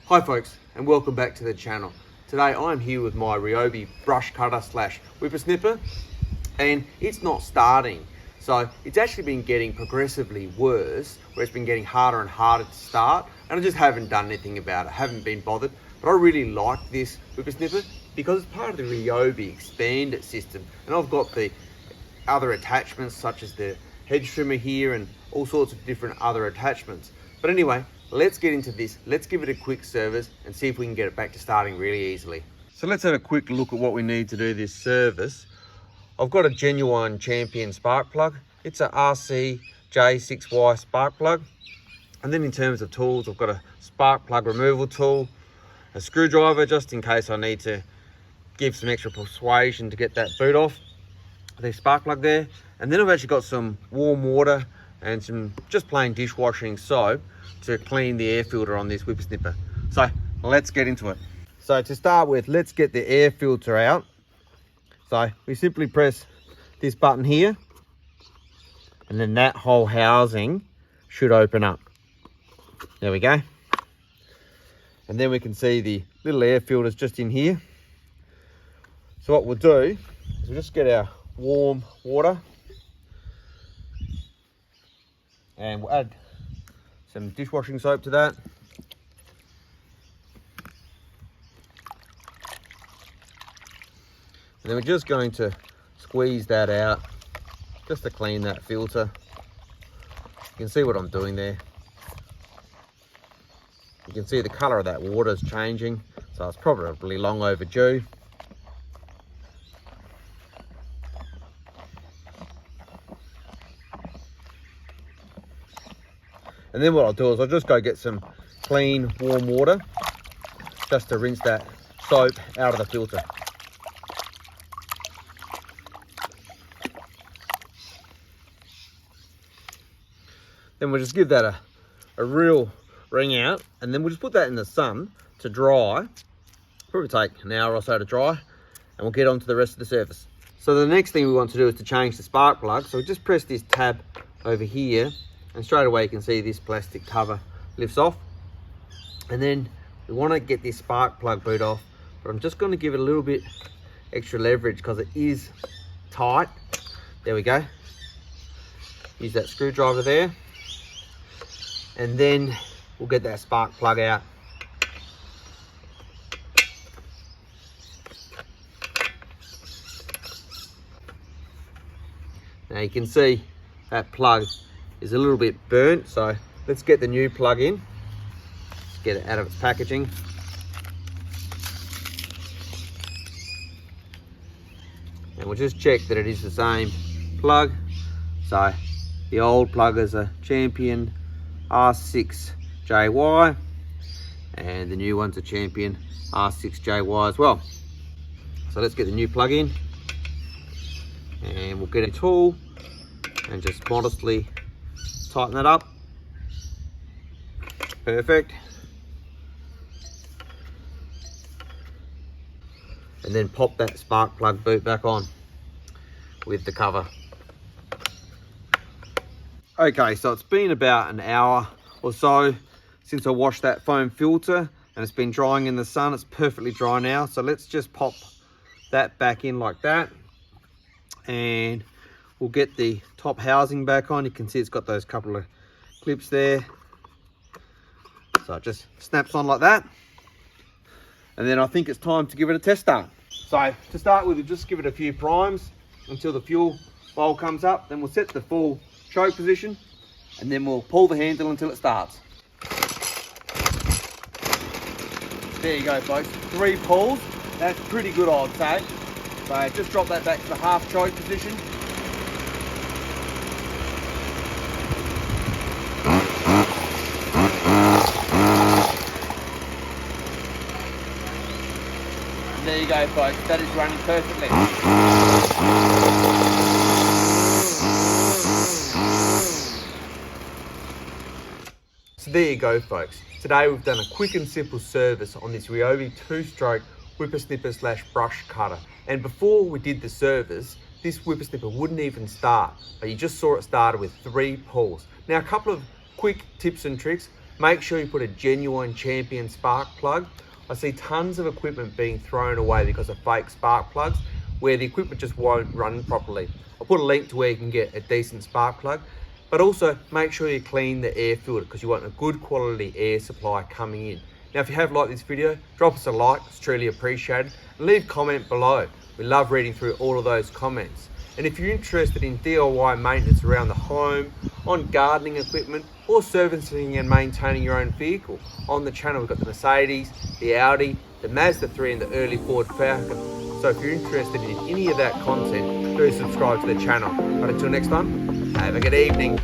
Hi folks, and welcome back to the channel. Today I'm here with my Ryobi brush cutter slash whippersnipper, and it's not starting. So it's actually been getting progressively worse, where it's been getting harder and harder to start, and I just haven't done anything about it, haven't been bothered. But I really like this whippersnipper because it's part of the Ryobi Expand It system, and I've got the other attachments such as the hedge trimmer here and all sorts of different other attachments. But anyway, let's get into this. Let's give it a quick service and see if we can get it back to starting really easily. So let's have a quick look at what we need to do this service. I've got a genuine Champion spark plug. It's a RC J6Y spark plug. And then in terms of tools, I've got a spark plug removal tool, a screwdriver just in case I need to give some extra persuasion to get that boot off the spark plug there. And then I've actually got some warm water and some just plain dishwashing soap to clean the air filter on this whippersnipper. So let's get into it. So to start with, let's get the air filter out. So we simply press this button here, and then that whole housing should open up. There we go. And then we can see the little air filters just in here. So what we'll do is we'll just get our warm water, and we'll add some dishwashing soap to that. And then we're just going to squeeze that out just to clean that filter. You can see what I'm doing there. You can see the colour of that water is changing, so it's probably long overdue. And then what I'll do is I'll just go get some clean warm water just to rinse that soap out of the filter. Then we'll just give that a real wring out, and then we'll just put that in the sun to dry. Probably take an hour or so to dry, and we'll get on to the rest of the surface. So the next thing we want to do is to change the spark plug. So we just press this tab over here, and straight away you can see this plastic cover lifts off. And then we want to get this spark plug boot off, but I'm just going to give it a little bit extra leverage because it is tight. There we go. Use that screwdriver there, and then we'll get that spark plug out. Now you can see that plug is a little bit burnt, so let's get the new plug in. Let's get it out of its packaging. And we'll just check that it is the same plug. So the old plug is a Champion R6JY, and the new one's a Champion R6JY as well. So let's get the new plug in, and we'll get a tool and just modestly tighten that up. Perfect. And then pop that spark plug boot back on with the cover. Okay, so it's been about an hour or so since I washed that foam filter, and it's been drying in the sun. It's perfectly dry now. So let's just pop that back in like that, and we'll get the top housing back on. You can see it's got those couple of clips there. So it just snaps on like that. And then I think it's time to give it a test start. So to start with, we'll just give it a few primes until the fuel bowl comes up. Then we'll set the full choke position, and then we'll pull the handle until it starts. There you go, folks. 3 pulls. That's pretty good, I'd say. So just drop that back to the half choke position. And there you go, folks. That is running perfectly. So there you go, folks. Today we've done a quick and simple service on this Ryobi 2-stroke whippersnipper slash brush cutter. And before we did the service, this whippersnipper wouldn't even start, but you just saw it started with 3 pulls. Now, a couple of quick tips and tricks. Make sure you put a genuine Champion spark plug. I see tons of equipment being thrown away because of fake spark plugs where the equipment just won't run properly. I'll put a link to where you can get a decent spark plug, but also make sure you clean the air filter because you want a good quality air supply coming in. Now, if you have liked this video, drop us a like, it's truly appreciated. And leave a comment below. We love reading through all of those comments. And if you're interested in DIY maintenance around the home, on gardening equipment, or servicing and maintaining your own vehicle, on the channel we've got the Mercedes, the Audi, the Mazda 3 and the early Ford Falcon. So if you're interested in any of that content, do subscribe to the channel. But until next time, have a good evening.